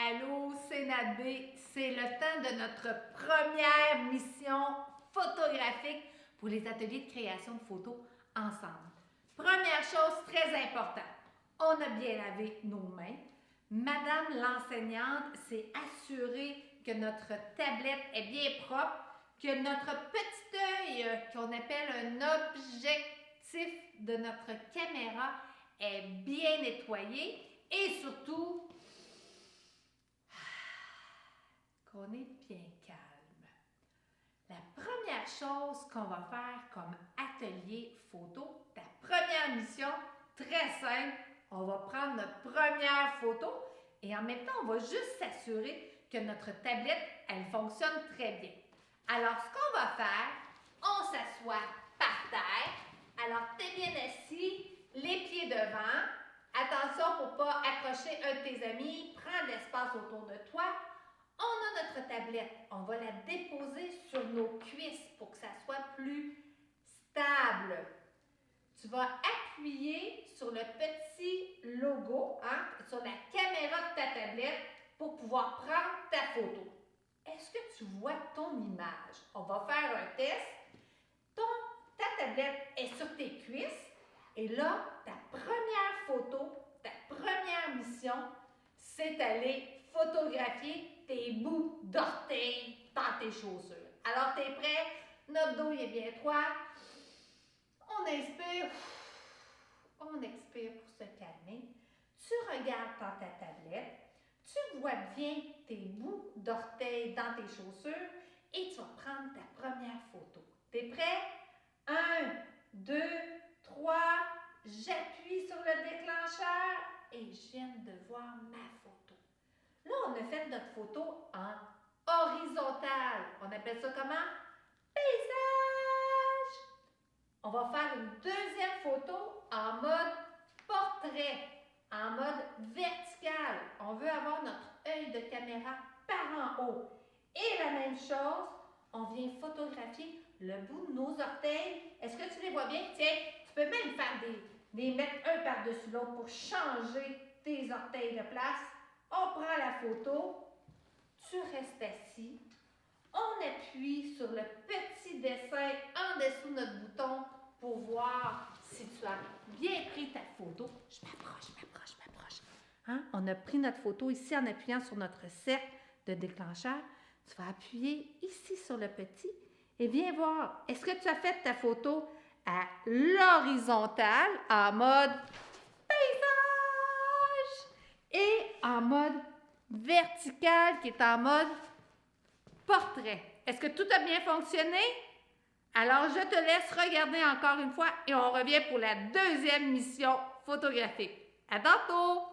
Allô, c'est Nadé. C'est le temps de notre première mission photographique pour les ateliers de création de photos ensemble. Première chose très importante, on a bien lavé nos mains. Madame l'enseignante s'est assurée que notre tablette est bien propre, que notre petit œil, qu'on appelle un objectif de notre caméra, est bien nettoyé et surtout qu'on est bien calme. La première chose qu'on va faire comme atelier photo, ta première mission, très simple, on va prendre notre première photo et en même temps, on va juste s'assurer que notre tablette, elle fonctionne très bien. Alors, ce qu'on va faire, on s'assoit par terre. Alors, tu es bien assis, les pieds devant. Attention pour ne pas accrocher un de tes amis, prends de l'espace autour de toi. On a notre tablette, on va la déposer sur nos cuisses pour que ça soit plus stable. Tu vas appuyer sur le petit logo, sur la caméra de ta tablette pour pouvoir prendre ta photo. Est-ce que tu vois ton image? On va faire un test. Ta tablette est sur tes cuisses et là, ta première photo, ta première mission, c'est d'aller photographier tes bouts d'orteils dans tes chaussures. Alors, tu es prêt? Notre dos est bien droit. On inspire. On expire pour se calmer. Tu regardes dans ta tablette. Tu vois bien tes bouts d'orteils dans tes chaussures et tu vas prendre ta première photo. Tu es prêt? 1, 2, 3. J'appuie sur le déclencheur et je viens de voir ma photo. Là, on a fait notre photo en horizontale. On appelle ça comment? Paysage! On va faire une deuxième photo en mode portrait, en mode vertical. On veut avoir notre œil de caméra par en haut. Et la même chose, on vient photographier le bout de nos orteils. Est-ce que tu les vois bien? Tiens, tu peux même faire les mettre un par-dessus l'autre pour changer tes orteils de place. On prend la photo, tu restes assis, on appuie sur le petit dessin en dessous de notre bouton pour voir si tu as bien pris ta photo. Je m'approche. On a pris notre photo ici en appuyant sur notre cercle de déclencheur. Tu vas appuyer ici sur le petit et viens voir. Est-ce que tu as fait ta photo à l'horizontale en mode paysage et en mode vertical qui est en mode portrait? Est-ce que tout a bien fonctionné? Alors, je te laisse regarder encore une fois et on revient pour la deuxième mission photographique. À tantôt!